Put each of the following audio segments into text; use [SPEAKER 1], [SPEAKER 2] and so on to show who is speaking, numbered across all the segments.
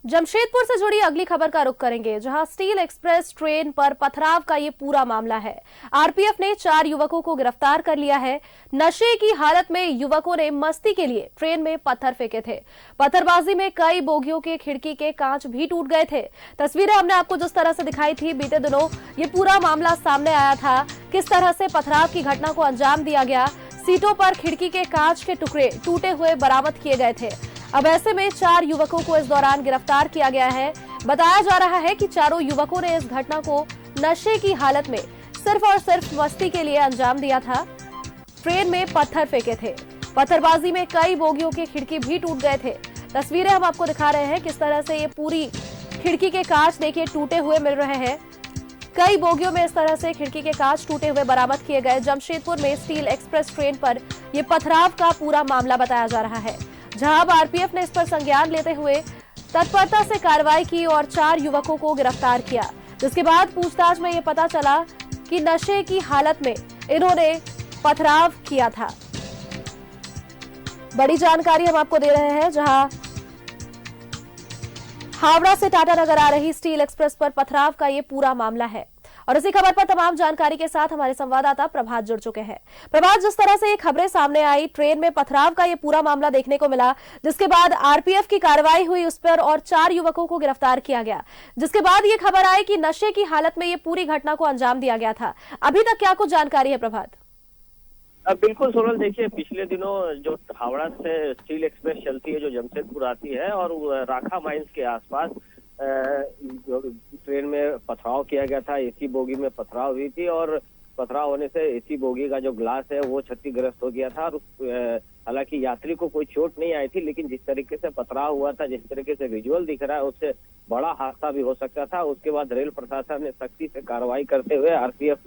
[SPEAKER 1] जमशेदपुर से जुड़ी अगली खबर का रुख करेंगे, जहां स्टील एक्सप्रेस ट्रेन पर पथराव का ये पूरा मामला है। आरपीएफ ने 4 युवकों को गिरफ्तार कर लिया है। नशे की हालत में युवकों ने मस्ती के लिए ट्रेन में पत्थर फेंके थे। पत्थरबाजी में कई बोगियों के खिड़की के कांच भी टूट गए थे। तस्वीरें हमने आपको जिस तरह से दिखाई थी, बीते दिनों ये पूरा मामला सामने आया था। किस तरह से पथराव की घटना को अंजाम दिया गया, सीटों पर खिड़की के कांच के टुकड़े टूटे हुए बरामद किए गए थे। अब ऐसे में 4 युवकों को इस दौरान गिरफ्तार किया गया है। बताया जा रहा है कि चारों युवकों ने इस घटना को नशे की हालत में सिर्फ और सिर्फ मस्ती के लिए अंजाम दिया था। ट्रेन में पत्थर फेंके थे। पत्थरबाजी में कई बोगियों के खिड़की भी टूट गए थे। तस्वीरें हम आपको दिखा रहे हैं किस तरह से ये पूरी खिड़की के कांच देखिए टूटे हुए मिल रहे हैं। कई बोगियों में इस तरह से खिड़की के कांच टूटे हुए बरामद किए गए। जमशेदपुर में स्टील एक्सप्रेस ट्रेन पर यह पथराव का पूरा मामला बताया जा रहा है, जहां अब आरपीएफ ने इस पर संज्ञान लेते हुए तत्परता से कार्रवाई की और 4 युवकों को गिरफ्तार किया, जिसके बाद पूछताछ में यह पता चला कि नशे की हालत में इन्होंने पथराव किया था। बड़ी जानकारी हम आपको दे रहे हैं, जहां हावड़ा से टाटानगर आ रही स्टील एक्सप्रेस पर पथराव का ये पूरा मामला है। और इसी खबर पर तमाम जानकारी के साथ हमारे संवाददाता प्रभात जुड़ चुके हैं। प्रभात, जिस तरह से ये खबरें सामने आई, ट्रेन में पथराव का ये पूरा मामला देखने को मिला, जिसके बाद आरपीएफ की कार्रवाई हुई उस पर और 4 युवकों को गिरफ्तार किया गया, जिसके बाद ये खबर आई कि नशे की हालत में ये पूरी घटना को अंजाम दिया गया था। अभी तक क्या कुछ जानकारी है प्रभात?
[SPEAKER 2] बिल्कुल सोनल, देखिए पिछले दिनों जो हावड़ा से स्टील एक्सप्रेस चलती है, जो जमशेदपुर आती है, और राखा माइंस के आसपास ट्रेन में पथराव किया गया था। एसी बोगी में पथराव हुई थी और पथराव होने से एसी बोगी का जो ग्लास है वो क्षतिग्रस्त हो गया था। और हालांकि यात्री को कोई चोट नहीं आई थी, लेकिन जिस तरीके से पथराव हुआ था, जिस तरीके से विजुअल दिख रहा है, उससे बड़ा हादसा भी हो सकता था। उसके बाद रेल प्रशासन ने सख्ती से कार्रवाई करते हुए आरपीएफ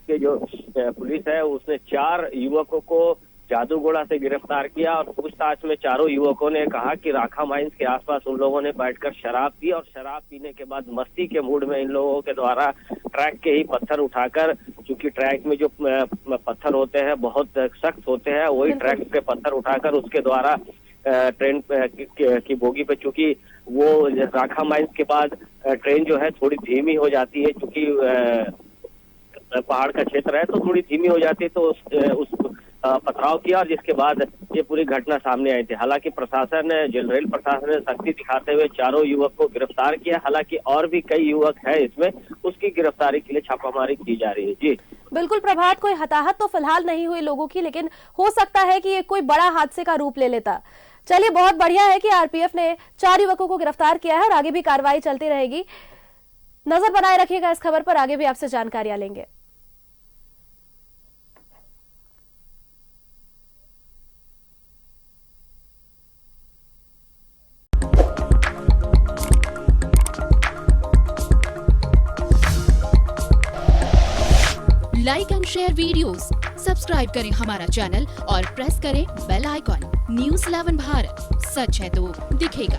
[SPEAKER 2] के जो पुलिस है उसने 4 युवकों को जादूगोड़ा से गिरफ्तार किया। और पूछताछ में चारों युवकों ने कहा कि राखा माइंस के आसपास उन लोगों ने बैठकर शराब पी और शराब पीने के बाद मस्ती के मूड में इन लोगों के द्वारा ट्रैक के ही पत्थर उठाकर, चूंकि ट्रैक में जो पत्थर होते हैं बहुत सख्त होते हैं, वही ट्रैक के पत्थर उठाकर उसके द्वारा ट्रेन की बोगी पे, चूंकि वो राखा माइंस के बाद ट्रेन जो है थोड़ी धीमी हो जाती है, चूंकि पहाड़ का क्षेत्र है तो थोड़ी धीमी हो जाती है, तो उस पथराव किया और जिसके बाद ये पूरी घटना सामने आई थी। हालांकि रेल प्रशासन ने सख्ती दिखाते हुए चारों युवक को गिरफ्तार किया। हालांकि और भी कई युवक हैं इसमें, उसकी गिरफ्तारी के लिए छापामारी की जा रही है। जी
[SPEAKER 1] बिल्कुल प्रभात, कोई हताहत तो फिलहाल नहीं हुई लोगों की, लेकिन हो सकता है कि ये कोई बड़ा हादसे का रूप ले लेता। चलिए, बहुत बढ़िया है कि आरपीएफ ने 4 युवकों को गिरफ्तार किया है और आगे भी कार्रवाई चलती रहेगी। नजर बनाए रखिएगा इस खबर पर, आगे भी आपसे जानकारियां लेंगे।
[SPEAKER 3] Like and share videos, subscribe करें हमारा चैनल और प्रेस करें बेल आइकॉन। न्यूज़ 11 भारत, सच है तो दिखेगा।